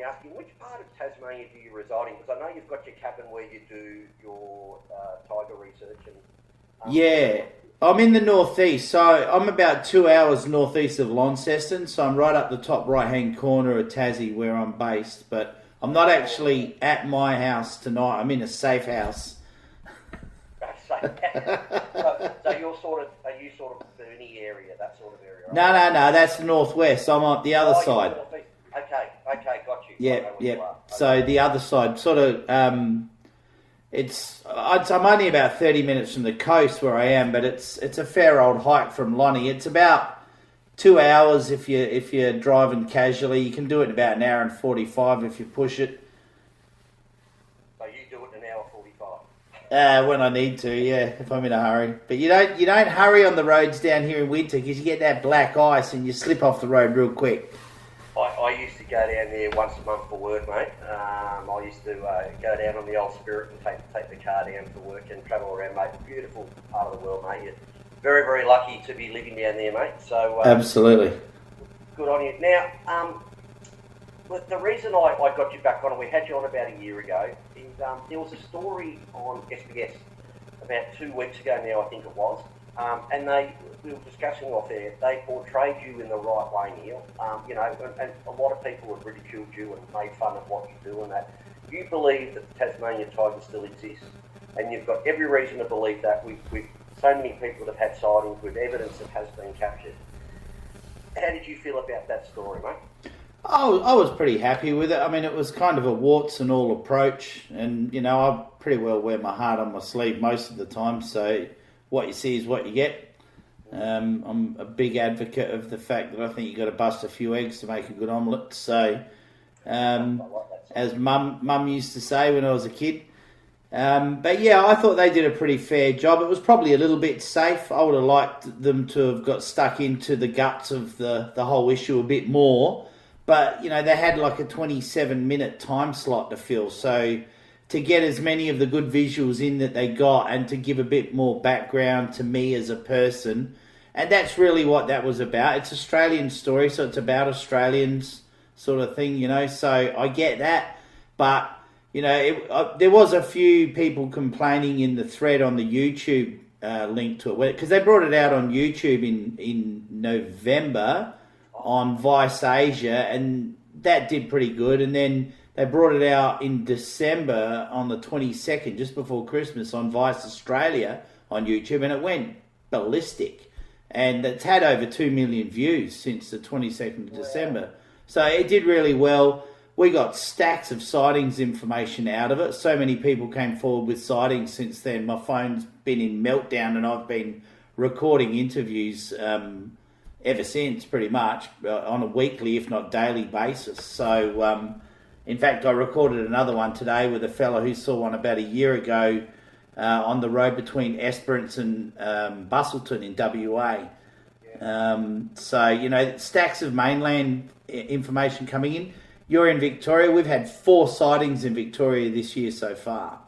asking, which part of Tasmania do you reside in? Because I know you've got your cabin where you do your tiger research. And Yeah, I'm in the northeast, so I'm about 2 hours northeast of Launceston, so I'm right up the top right-hand corner of Tassie where I'm based, but I'm not actually at my house tonight. I'm in a safe house. so you're are you sort of Burnie area, that sort of area? Right? No, that's the northwest. I'm on the other side. Okay, got you. Yeah. So the other side, sort of, I'm only about 30 minutes from the coast where I am, but it's a fair old hike from Lonnie. It's about 2 hours if you're driving casually. You can do it in about an hour and 45 if you push it. So you do it in an hour 45? When I need to, yeah, if I'm in a hurry. But you don't hurry on the roads down here in winter because you get that black ice and you slip off the road real quick. I used to go down there once a month for work, mate. I used to go down on the old Spirit and take the car down for work and travel around, mate. Beautiful part of the world, mate. You're very, very lucky to be living down there, mate. So absolutely. Good on you. Now, the reason I got you back on, and we had you on about a year ago, is there was a story on SBS about 2 weeks ago now, I think it was, and we were discussing off air, they portrayed you in the right way, Neil. And a lot of people have ridiculed you and made fun of what you do and that. You believe that the Tasmanian tiger still exists, and you've got every reason to believe that. We've so many people that have had sightings with evidence that has been captured. How did you feel about that story, mate? I was pretty happy with it. I mean, it was kind of a warts and all approach, and I pretty well wear my heart on my sleeve most of the time. So what you see is what you get. I'm a big advocate of the fact that I think you got to bust a few eggs to make a good omelette. So, as mum used to say when I was a kid. But yeah, I thought they did a pretty fair job. It was probably a little bit safe. I would have liked them to have got stuck into the guts of the whole issue a bit more. But, they had like a 27-minute time slot to fill. So to get as many of the good visuals in that they got and to give a bit more background to me as a person. And that's really what that was about. It's Australian story, so it's about Australians sort of thing, So I get that. But, there was a few people complaining in the thread on the YouTube link to it. Because they brought it out on YouTube in November on Vice Asia, and that did pretty good. And then they brought it out in December on the 22nd, just before Christmas, on Vice Australia on YouTube, and it went ballistic. And it's had over 2 million views since the 22nd of December. So it did really well. We got stacks of sightings information out of it. So many people came forward with sightings since then. My phone's been in meltdown, and I've been recording interviews ever since, pretty much, on a weekly, if not daily basis. So, in fact, I recorded another one today with a fella who saw one about a year ago on the road between Esperance and Busselton in WA. So, stacks of mainland information coming in. You're in Victoria. We've had 4 sightings in Victoria this year so far,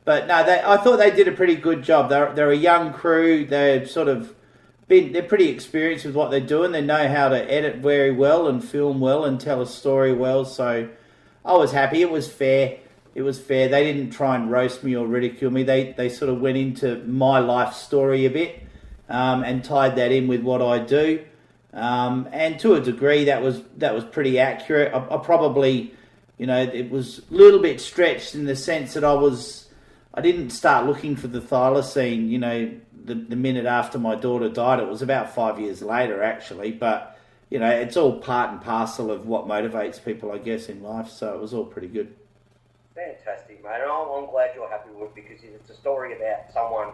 But no, I thought they did a pretty good job. They're a young crew. They're pretty experienced with what they're doing. They know how to edit very well and film well and tell a story well. So I was happy. It was fair. They didn't try and roast me or ridicule me. They sort of went into my life story a bit and tied that in with what I do. And to a degree, that was pretty accurate. I probably, it was a little bit stretched in the sense that I didn't start looking for the thylacine, the minute after my daughter died. It was about 5 years later, actually. But, it's all part and parcel of what motivates people, I guess, in life. So it was all pretty good. Fantastic, mate. And I'm glad you're happy with it, because it's a story about someone,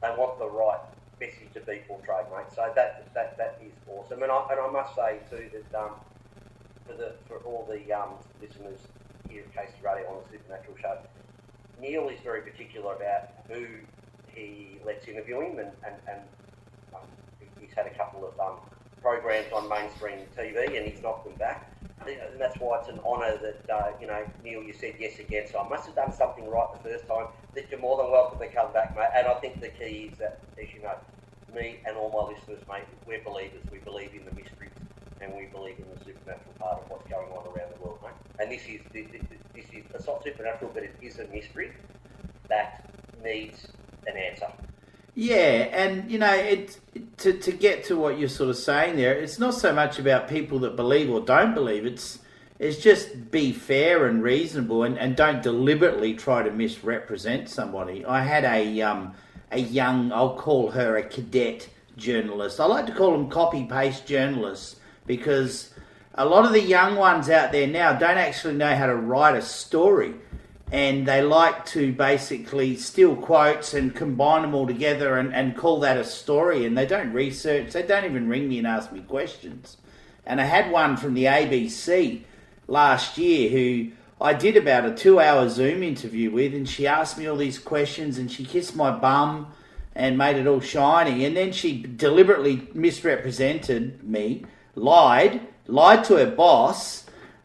they want the right message to be portrayed, mate. So that is awesome. And I must say, too, that for all the listeners here at Casey Radio on the Supernatural Show, Neil is very particular about who he lets interview him, and he's had a couple of programs on mainstream TV, and he's knocked them back. And that's why it's an honour that, Neil, you said yes again. So I must have done something right the first time, that you're more than welcome to come back, mate. And I think the key is that, as you know, me and all my listeners, mate, we're believers. We believe in the mysteries, and we believe in the supernatural part of what's going on around the world, mate. And this is it's not supernatural, but it is a mystery that needs an answer. Yeah, and to get to what you're sort of saying there, it's not so much about people that believe or don't believe. It's just be fair and reasonable, and don't deliberately try to misrepresent somebody. I had a young, I'll call her a cadet journalist. I like to call them copy-paste journalists, because a lot of the young ones out there now don't actually know how to write a story. And they like to basically steal quotes and combine them all together and call that a story. And they don't research. They don't even ring me and ask me questions. And I had one from the ABC last year who I did about a 2-hour Zoom interview with. And she asked me all these questions and she kissed my bum and made it all shiny. And then she deliberately misrepresented me, lied to her boss.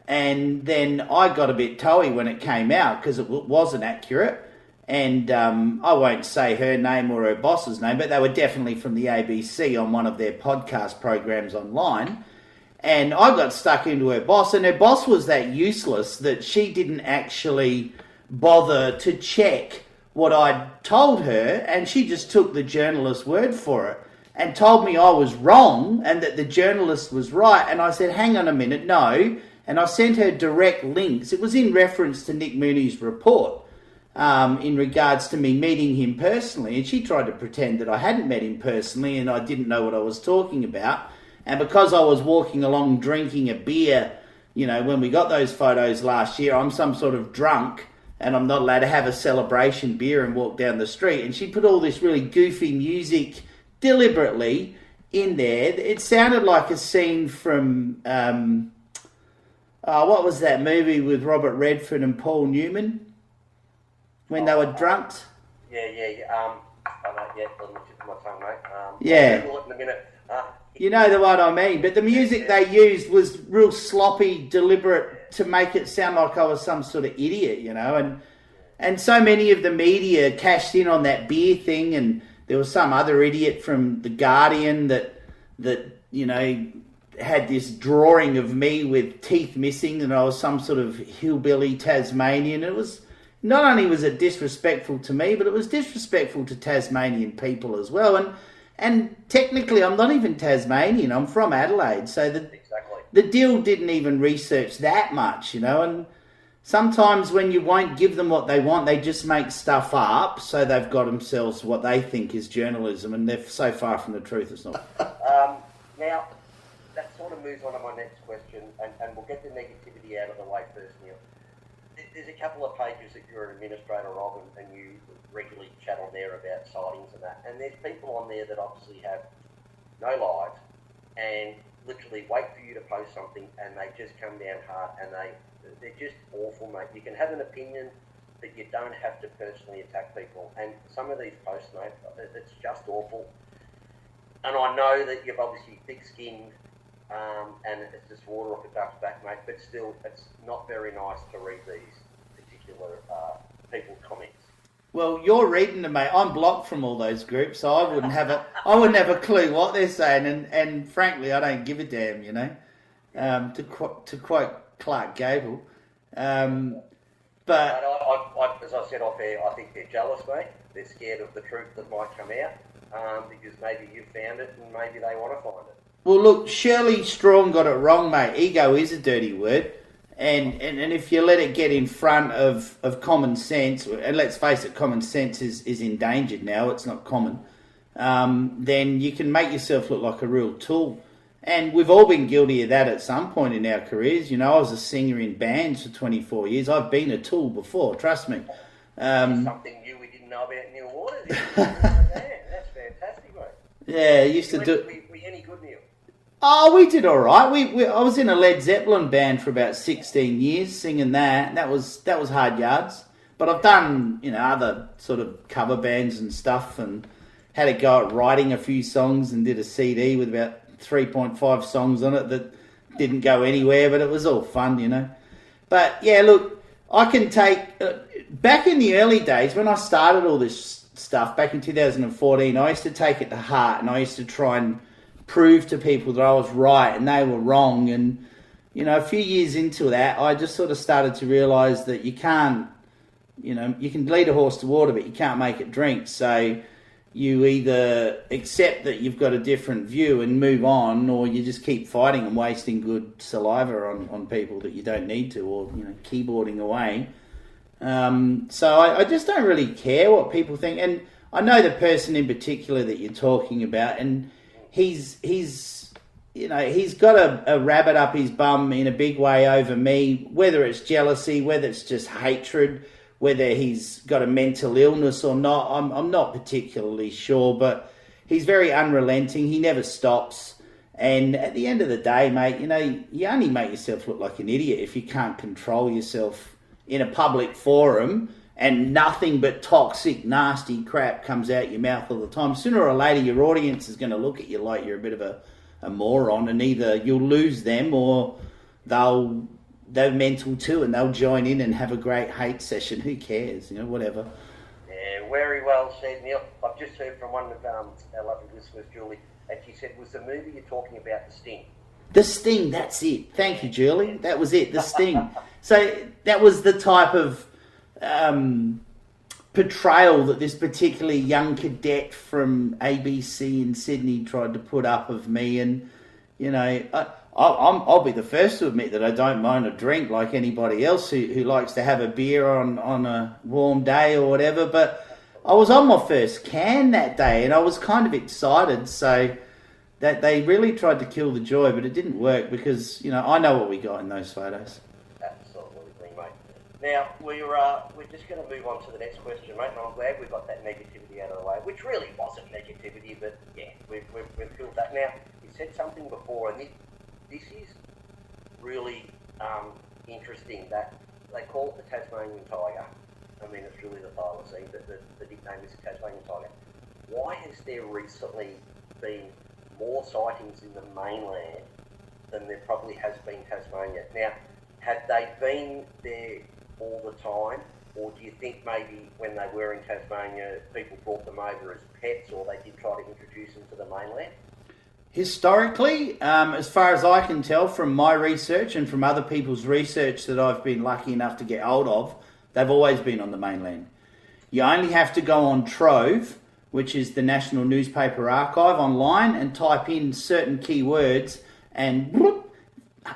And then I got a bit toey when it came out because it wasn't accurate. And I won't say her name or her boss's name, but they were definitely from the ABC on one of their podcast programs online. And I got stuck into her boss, and her boss was that useless that she didn't actually bother to check what I'd told her, and she just took the journalist's word for it and told me I was wrong and that the journalist was right. And I said, hang on a minute, no. And I sent her direct links. It was in reference to Nick Mooney's report in regards to me meeting him personally. And she tried to pretend that I hadn't met him personally and I didn't know what I was talking about. And because I was walking along drinking a beer, when we got those photos last year, I'm some sort of drunk and I'm not allowed to have a celebration beer and walk down the street. And she put all this really goofy music deliberately in there. It sounded like a scene from... what was that movie with Robert Redford and Paul Newman when they were drunks? Yeah. I know, yeah, on the tip of my tongue, mate. Yeah. I'll in a minute. You know the one I mean, but the music they used was real sloppy, deliberate to make it sound like I was some sort of idiot, and so many of the media cashed in on that beer thing, and there was some other idiot from The Guardian that had this drawing of me with teeth missing and I was some sort of hillbilly Tasmanian. It was, not only was it disrespectful to me, but it was disrespectful to Tasmanian people as well. And technically I'm not even Tasmanian, I'm from Adelaide, so the deal didn't even research that much, and sometimes when you won't give them what they want, they just make stuff up, so they've got themselves what they think is journalism, and they're so far from the truth, it's not. Now, that sort of moves on to my next question, and we'll get the negativity out of the way first, Neil. There's a couple of pages that you're an administrator of, and you regularly chat on there about sightings and that, and there's people on there that obviously have no lives and literally wait for you to post something and they just come down hard, and they're just awful, mate. You can have an opinion, but you don't have to personally attack people, and some of these posts, mate, it's just awful. And I know that you've obviously thick-skinned, and it's just water off a duck's back, mate, but still, it's not very nice to read these particular people's comments. Well, you're reading them, mate. I'm blocked from all those groups, so I wouldn't have a clue what they're saying, and frankly, I don't give a damn, to quote Clark Gable. But I, as I said off air, I think they're jealous, mate. They're scared of the truth that might come out, because maybe you've found it and maybe they want to find it. Well, look, Shirley Strong got it wrong, mate. Ego is a dirty word. And if you let it get in front of common sense, and let's face it, common sense is endangered now, it's not common, then you can make yourself look like a real tool. And we've all been guilty of that at some point in our careers. I was a singer in bands for 24 years. I've been a tool before, trust me. Something new we didn't know about Neil Waters. Man, that's fantastic, mate. Yeah, used to do... Were you any good, Neil? Oh, we did all right. I was in a Led Zeppelin band for about 16 years, singing that. That was hard yards. But I've done, other sort of cover bands and stuff, and had a go at writing a few songs, and did a CD with about 3.5 songs on it that didn't go anywhere, but it was all fun, But yeah, look, I can take back in the early days when I started all this stuff back in 2014. I used to take it to heart, and I used to try and prove to people that I was right and they were wrong. And, you know, a few years into that, I just sort of started to realise that you can't, you know, you can lead a horse to water, but you can't make it drink. So you either accept that you've got a different view and move on, or you just keep fighting and wasting good saliva on people that you don't need to, or, you know, keyboarding away. So I just don't really care what people think. And I know the person in particular that you're talking about, and he's you know, he's got a rabbit up his bum in a big way over me, whether it's jealousy, whether it's just hatred, whether he's got a mental illness or not. I'm not particularly sure, but he's very unrelenting. He never stops. And at the end of the day, mate, you know, you only make yourself look like an idiot if you can't control yourself in a public forum and nothing but toxic, nasty crap comes out your mouth all the time. Sooner or later, your audience is going to look at you like you're a bit of a moron, and either you'll lose them or they're mental too, and they'll join in and have a great hate session. Who cares? You know, whatever. Yeah, very well said, Neil. I've just heard from one of our lovely listeners, Julie, and she said, was the movie you're talking about The Sting? The Sting, that's it. Thank you, Julie. That was it, The Sting. So that was the type of portrayal that this particularly young cadet from ABC in Sydney tried to put up of me. And, you know, I'll be the first to admit that I don't mind a drink like anybody else who likes to have a beer on a warm day or whatever. But I was on my first can that day and I was kind of excited. So that they really tried to kill the joy, but it didn't work because, you know, I know what we got in those photos. Absolutely, mate. Now, we're just going to move on to the next question, mate, and I'm glad we got that negativity out of the way, which really wasn't negativity, but yeah, we've filled that. Now, you said something before, and this is really interesting, that they call it the Tasmanian tiger. I mean, it's really the Thylacine, but the nickname is the Tasmanian tiger. Why has there recently been more sightings in the mainland than there probably has been Tasmania? Now, had they been there all the time, or do you think maybe when they were in Tasmania, people brought them over as pets, or they did try to introduce them to the mainland? Historically, as far as I can tell from my research and from other people's research that I've been lucky enough to get hold of, they've always been on the mainland. You only have to go on Trove, which is the National Newspaper Archive, online, and type in certain keywords, and whoop,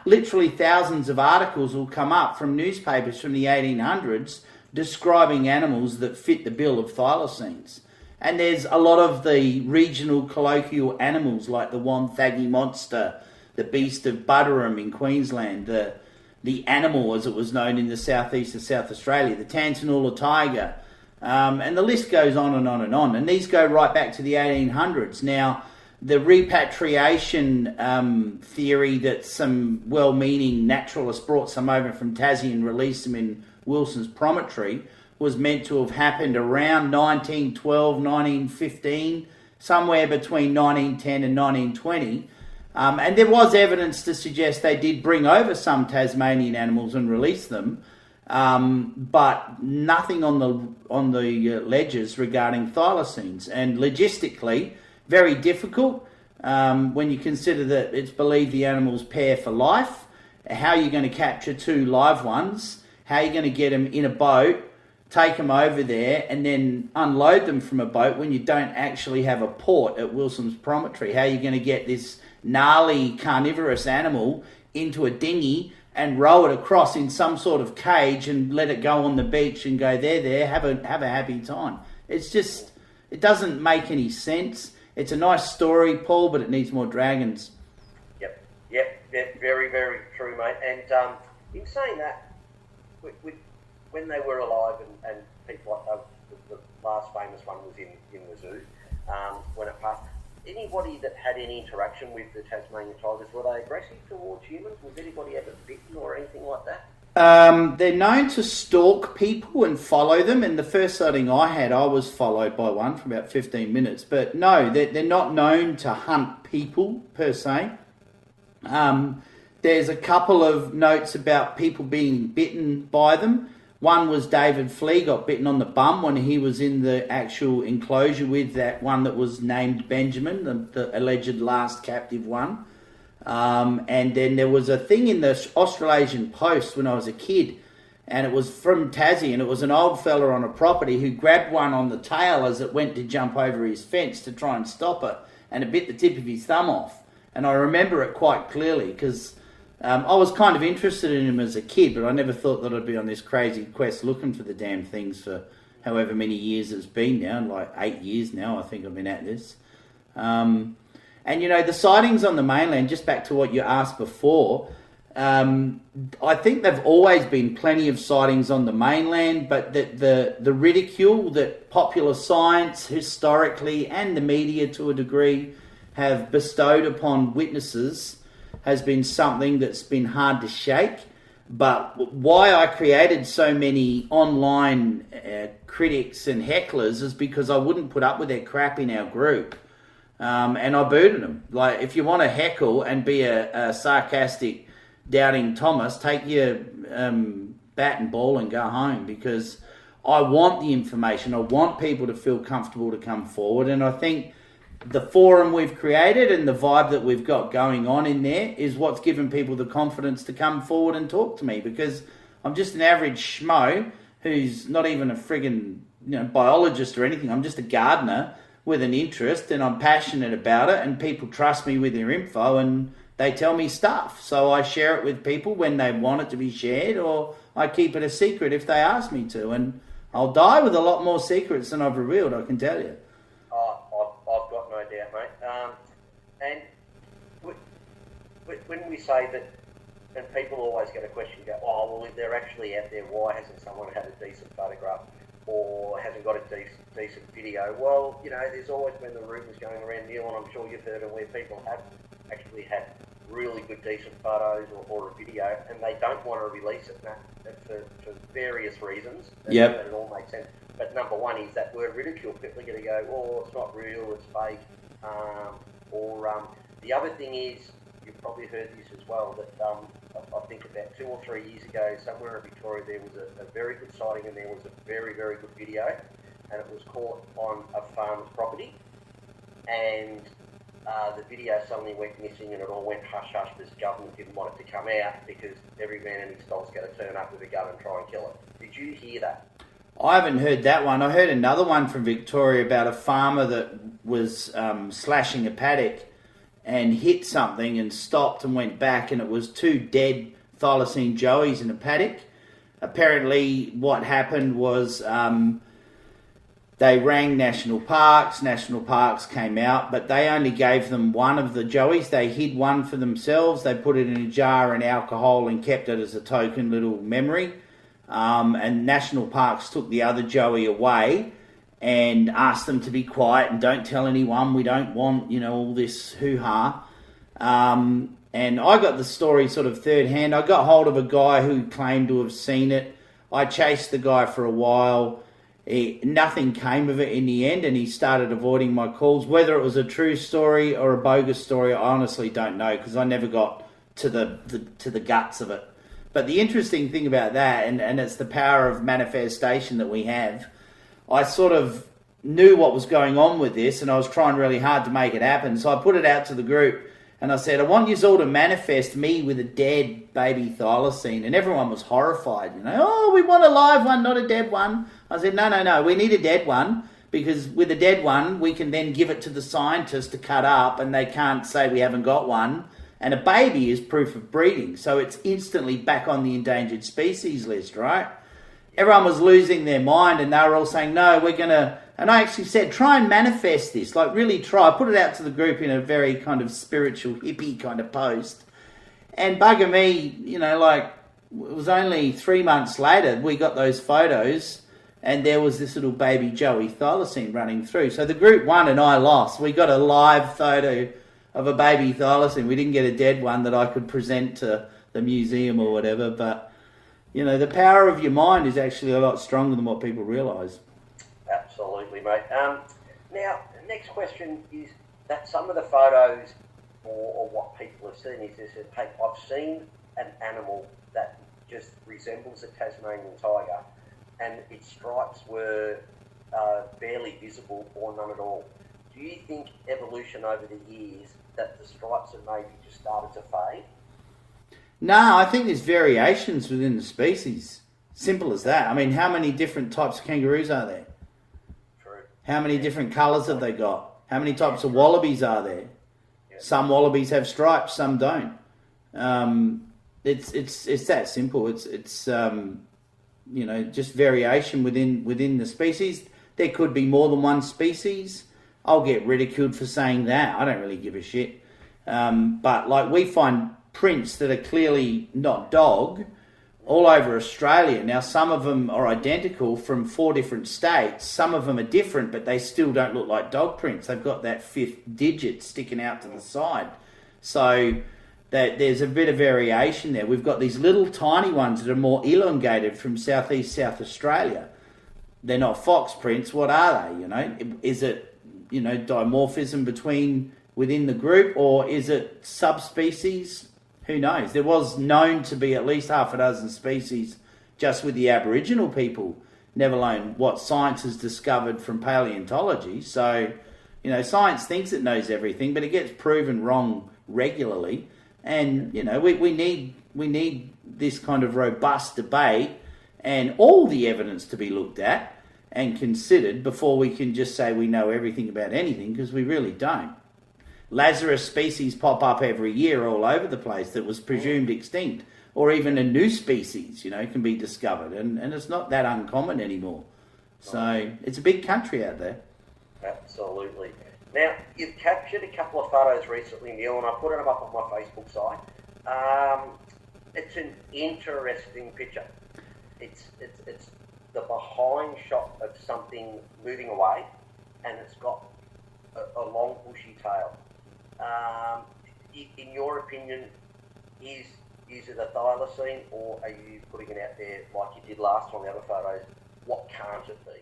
literally thousands of articles will come up from newspapers from the 1800s describing animals that fit the bill of thylacines. And there's a lot of the regional colloquial animals like the Wonthaggi monster, the beast of Butterham in Queensland, the animal as it was known in the southeast of South Australia, the Tantanoola tiger, and the list goes on and on and on. And these go right back to the 1800s. Now, the repatriation theory that some well-meaning naturalists brought some over from Tassie and released them in Wilson's Promontory was meant to have happened around 1912, 1915, somewhere between 1910 and 1920. And there was evidence to suggest they did bring over some Tasmanian animals and release them, but nothing on the ledgers regarding thylacines. And logistically, very difficult when you consider that it's believed the animals pair for life. How are you going to capture two live ones? How are you going to get them in a boat, take them over there, and then unload them from a boat when you don't actually have a port at Wilson's Promontory? How are you going to get this gnarly carnivorous animal into a dinghy and row it across in some sort of cage and let it go on the beach and go there, have a happy time? It's just, it doesn't make any sense. It's a nice story, Paul, but it needs more dragons. Yep, very, very true, mate. And in saying that, when they were alive and people like the last famous one was in the zoo, when it passed, anybody that had any interaction with the Tasmanian tigers, were they aggressive towards humans? Was anybody ever bitten or anything like that? They're known to stalk people and follow them, and the first sighting I had, I was followed by one for about 15 minutes. But no, they're not known to hunt people per se. There's a couple of notes about people being bitten by them, One was David Flea got bitten on the bum when he was in the actual enclosure with that one that was named Benjamin, the alleged last captive one. And then there was a thing in the Australasian Post when I was a kid, and it was from Tassie, and it was an old fella on a property who grabbed one on the tail as it went to jump over his fence to try and stop it, and it bit the tip of his thumb off. And I remember it quite clearly because I was kind of interested in him as a kid, but I never thought that I'd be on this crazy quest looking for the damn things for however many years it's been now, like 8 years now I think I've been at this. And, you know, the sightings on the mainland, just back to what you asked before, I think there've always been plenty of sightings on the mainland, but the ridicule that popular science historically and the media to a degree have bestowed upon witnesses has been something that's been hard to shake. But why I created so many online critics and hecklers is because I wouldn't put up with their crap in our group. And I booted them. Like, if you want to heckle and be a sarcastic doubting Thomas, take your bat and ball and go home, because I want the information. I want people to feel comfortable to come forward. And I think the forum we've created and the vibe that we've got going on in there is what's given people the confidence to come forward and talk to me, because I'm just an average schmo who's not even a friggin' biologist or anything. I'm just a gardener with an interest, and I'm passionate about it, and people trust me with their info and they tell me stuff. So I share it with people when they want it to be shared, or I keep it a secret if they ask me to. And I'll die with a lot more secrets than I've revealed, I can tell you. I've got no doubt, mate. And when we say that, and people always get a question, go, oh, well, if they're actually out there, why hasn't someone had a decent photograph or hasn't got a decent video? Well, there's always been the rumours going around, Neil, and I'm sure you've heard them, where people have actually had really good, decent photos or a video, and they don't want to release it for various reasons. Yep. It all makes sense. But number one is that word ridicule. People are going to go, oh, it's not real, it's fake. The other thing is, you've probably heard this as well, that I think about 2 or 3 years ago, somewhere in Victoria, there was a very good sighting, and there was a very, very good video, and it was caught on a farmer's property, and the video suddenly went missing, and it all went hush-hush because government didn't want it to come out because every man and his dog's going to turn up with a gun and try and kill it. Did you hear that? I haven't heard that one. I heard another one from Victoria about a farmer that was slashing a paddock and hit something and stopped and went back, and it was 2 dead Thylacine joeys in a paddock. Apparently what happened was they rang National Parks came out, but they only gave them one of the joeys. They hid one for themselves, they put it in a jar and alcohol and kept it as a token little memory. And National Parks took the other joey away and asked them to be quiet and don't tell anyone, we don't want, all this hoo-ha. And I got the story sort of third hand. I got hold of a guy who claimed to have seen it. I chased the guy for a while. Nothing came of it in the end, and he started avoiding my calls. Whether it was a true story or a bogus story, I honestly don't know, because I never got to the guts of it. But the interesting thing about that, and it's the power of manifestation that we have, I sort of knew what was going on with this, and I was trying really hard to make it happen. So I put it out to the group, and I said, I want you all to manifest me with a dead baby Thylacine. And everyone was horrified. Oh, we want a live one, not a dead one. I said, no, we need a dead one, because with a dead one, we can then give it to the scientists to cut up, and they can't say we haven't got one. And a baby is proof of breeding, so it's instantly back on the endangered species list, right? Everyone was losing their mind, and they were all saying, no, we're going to... And I actually said, try and manifest this, like really try. I put it out to the group in a very kind of spiritual, hippie kind of post. And bugger me, it was only 3 months later, we got those photos, and there was this little baby Joey Thylacine running through. So the group won and I lost. We got a live photo of a baby Thylacine. We didn't get a dead one that I could present to the museum or whatever, but the power of your mind is actually a lot stronger than what people realise. Absolutely, mate. Now, the next question is that some of the photos or what people have seen is they said, hey, I've seen an animal that just resembles a Tasmanian tiger, and its stripes were barely visible or none at all. Do you think evolution over the years that the stripes have maybe just started to fade? No, I think there's variations within the species. Simple as that. I mean, how many different types of kangaroos are there? True. How many different colours have they got? How many types of wallabies are there? Yeah. Some wallabies have stripes, some don't. It's that simple. It's just variation within the species. There could be more than one species. I'll get ridiculed for saying that. I don't really give a shit. But like we find prints that are clearly not dog all over Australia. Now some of them are identical from 4 different states. Some of them are different, but they still don't look like dog prints. They've got that 5th digit sticking out to the side. So that there's a bit of variation there. We've got these little tiny ones that are more elongated from southeast South Australia. They're not fox prints. What are they? Is it dimorphism within the group, or is it subspecies? Who knows? There was known to be at least half a dozen species just with the Aboriginal people, never alone what science has discovered from paleontology. So, science thinks it knows everything, but it gets proven wrong regularly. And, we need this kind of robust debate and all the evidence to be looked at and considered before we can just say we know everything about anything, because we really don't. Lazarus species pop up every year all over the place that was presumed extinct, or even a new species, can be discovered, and it's not that uncommon anymore. So it's a big country out there. Absolutely. Now, you've captured a couple of photos recently, Neil, and I put them up on my Facebook site. It's an interesting picture. It's the behind shot of something moving away, and it's got a long bushy tail. In your opinion, is it a thylacine, or are you putting it out there like you did last on the other photos? What can't it be?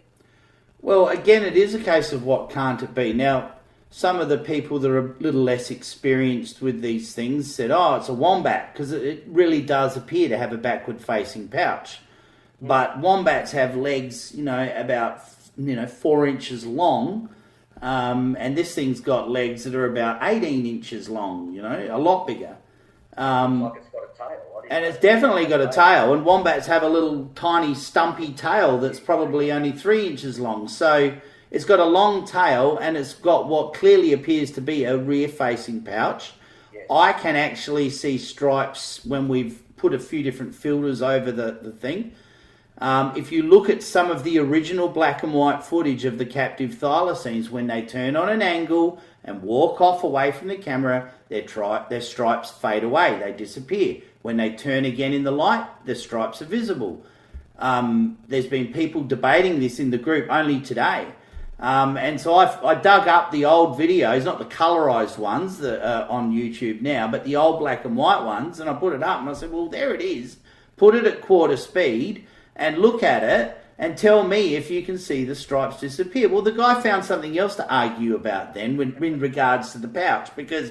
Well, again, it is a case of what can't it be. Now, some of the people that are a little less experienced with these things said, it's a wombat, because it really does appear to have a backward-facing pouch. But wombats have legs, about 4 inches long, and this thing's got legs that are about 18 inches long, a lot bigger. Like it's got a tail. And it's definitely got a tail, and wombats have a little tiny stumpy tail that's probably only 3 inches long. So it's got a long tail, and it's got what clearly appears to be a rear-facing pouch. Yes. I can actually see stripes when we've put a few different filters over the thing. If you look at some of the original black and white footage of the captive thylacines, when they turn on an angle and walk off away from the camera, their stripes fade away, they disappear. When they turn again in the light, the stripes are visible. There's been people debating this in the group only today. And so I dug up the old videos, not the colorized ones that are on YouTube now, but the old black and white ones, and I put it up and I said, well, there it is. Put it at quarter speed and look at it and tell me if you can see the stripes disappear. Well, the guy found something else to argue about then in regards to the pouch, because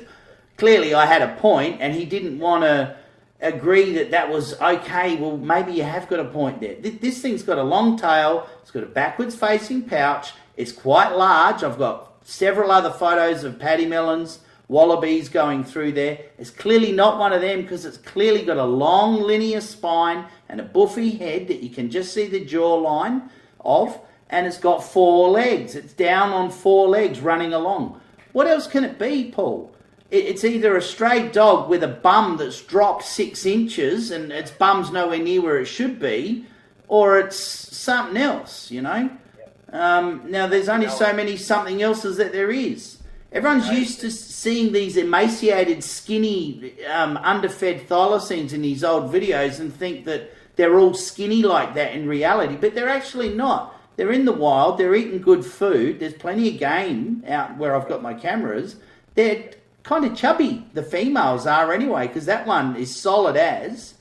clearly I had a point and he didn't want to agree that was okay. Well, maybe you have got a point there. This thing's got a long tail, it's got a backwards facing pouch, it's quite large. I've got several other photos of paddy melons, wallabies going through there. It's clearly not one of them, because it's clearly got a long linear spine and a buffy head that you can just see the jawline of, and it's got 4 legs. It's down on 4 legs running along. What else can it be, Paul? It's either a stray dog with a bum that's dropped 6 inches and its bum's nowhere near where it should be, or it's something else, Now, there's only so many something else's that there is. Everyone's used to seeing these emaciated, skinny, underfed thylacines in these old videos and think that they're all skinny like that in reality, but they're actually not. They're in the wild, they're eating good food, there's plenty of game out where I've got my cameras. They're kind of chubby, the females are anyway, because that one is solid as.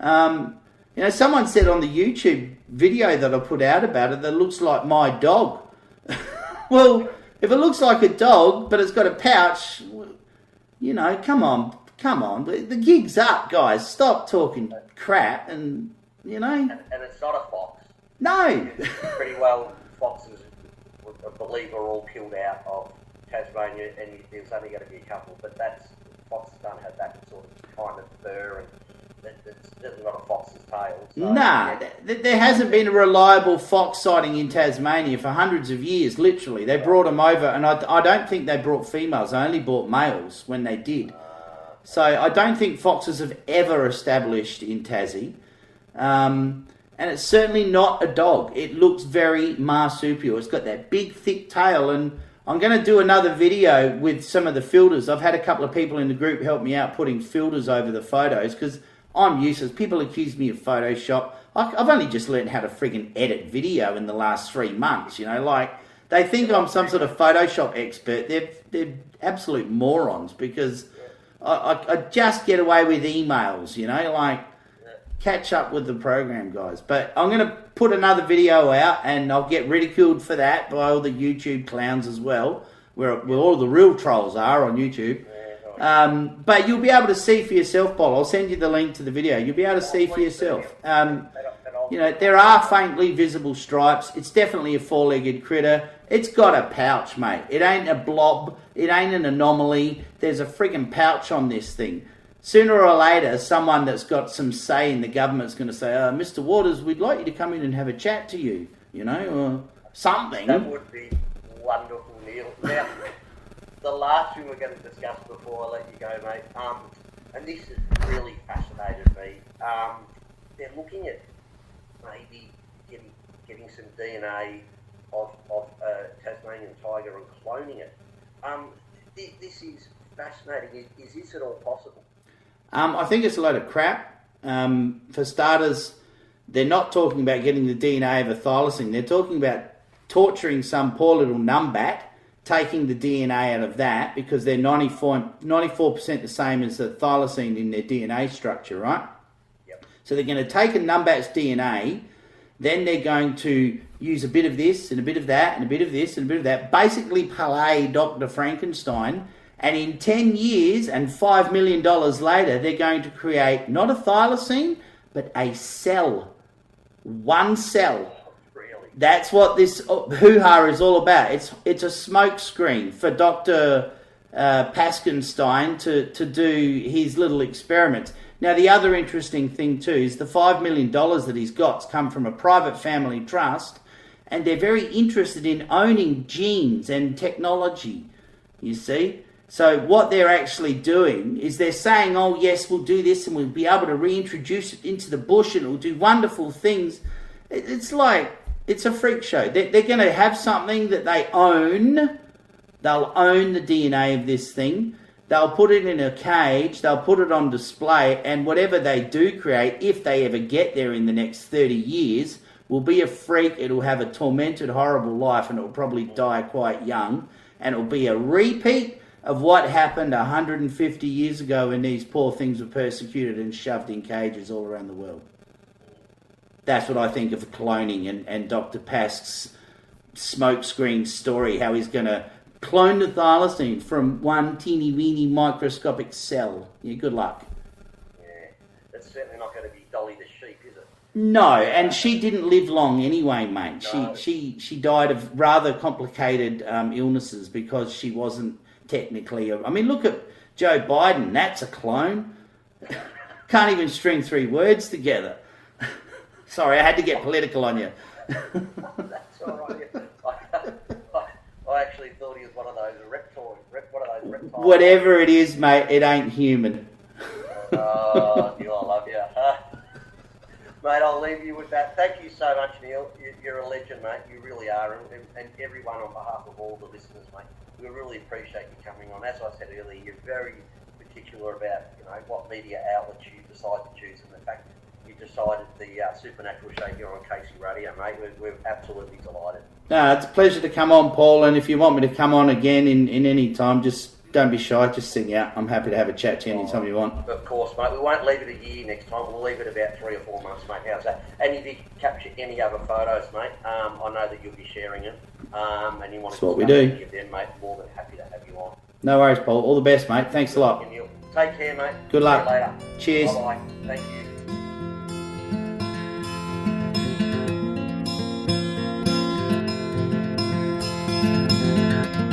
Someone said on the YouTube video that I put out about it that it looks like my dog. Well, if it looks like a dog, but it's got a pouch, come on. The gig's up, guys. Stop talking crap and. And it's not a fox. No. Pretty well, foxes, I believe, are all killed out of Tasmania, and there's only going to be a couple. But foxes don't have that sort of kind of fur, and there's not a fox's tail. So, nah, there hasn't been a reliable fox sighting in Tasmania for hundreds of years, literally. They brought them over, and I don't think they brought females. They only brought males when they did. So I don't think foxes have ever established in Tassie. And it's certainly not a dog. It looks very marsupial. It's got that big, thick tail, and I'm going to do another video with some of the filters. I've had a couple of people in the group help me out putting filters over the photos because I'm useless. People accuse me of Photoshop. I've only just learned how to friggin' edit video in the last 3 months, you know, like they think I'm some sort of Photoshop expert. They're absolute morons because I just get away with emails, you know, like catch up with the program, guys. But I'm going to put another video out and I'll get ridiculed for that by all the YouTube clowns as well, where all the real trolls are on YouTube. But you'll be able to see for yourself, Paul. I'll send you the link to the video. You'll be able to see for yourself. You know, there are faintly visible stripes. It's definitely a four-legged critter. It's got a pouch, mate. It ain't a blob. It ain't an anomaly. There's a friggin' pouch on this thing. Sooner or later, someone that's got some say in the government's going to say, Mr. Waters, we'd like you to come in and have a chat to you, you know, or something. That would be wonderful, Neil. Now, the last thing we're going to discuss before I let you go, mate, and this has really fascinated me. They're looking at maybe getting some DNA of a Tasmanian tiger and cloning it. This is fascinating. Is this at all possible? I think it's a load of crap. For starters, they're not talking about getting the DNA of a thylacine. They're talking about torturing some poor little numbat, taking the DNA out of that because they're 94% the same as the thylacine in their DNA structure, right? Yep. So they're going to take a numbat's DNA, then they're going to use a bit of this and a bit of that and a bit of this and a bit of that, basically play Dr. Frankenstein. And in 10 years and $5 million later, they're going to create not a thylacine, but a cell. One cell. Really? That's what this hoo-ha is all about. It's a smoke screen for Dr. Paskenstein to do his little experiments. Now, the other interesting thing too is the $5 million that he's got's come from a private family trust, and they're very interested in owning genes and technology, you see. So what they're actually doing is they're saying, oh yes, we'll do this and we'll be able to reintroduce it into the bush and it'll do wonderful things. It's like, it's a freak show. They're going to have something that they own. They'll own the DNA of this thing. They'll put it in a cage. They'll put it on display. And whatever they do create, if they ever get there in the next 30 years, will be a freak. It'll have a tormented, horrible life and it'll probably die quite young. And it'll be a repeat of what happened 150 years ago when these poor things were persecuted and shoved in cages all around the world. That's what I think of cloning and Dr. Pask's smokescreen story, how he's going to clone the thylacine from one teeny-weeny microscopic cell. Yeah, good luck. Yeah, that's certainly not going to be Dolly the sheep, is it? No, and she didn't live long anyway, mate. No. She died of rather complicated illnesses because she wasn't technically, I mean, look at Joe Biden. That's a clone. Can't even string 3 words together. Sorry, I had to get political on you. That's all right. I actually thought he was one of those reptiles. Whatever it is, mate, it ain't human. Oh, Neil, I love you. Mate, I'll leave you with that. Thank you so much, Neil. You're a legend, mate. You really are. And everyone on behalf of all the listeners, mate, we really appreciate you coming on. As I said earlier, you're very particular about, you know, what media outlets you decide to choose, and the fact you decided the Supernatural show here on Casey Radio, mate. We're absolutely delighted. No, it's a pleasure to come on, Paul, and if you want me to come on again in any time, just don't be shy, just sing out. I'm happy to have a chat to you anytime you want. Of course, mate. We won't leave it a year next time. We'll leave it about 3 or 4 months, mate. How's that? And if you capture any other photos, mate, I know that you'll be sharing them. And you want That's to what we do. Give them, mate, more than happy to have you on. No worries, Paul. All the best, mate. Thanks a lot. Take care, mate. Good luck. See you later. Cheers. Bye-bye. Thank you. Cheers.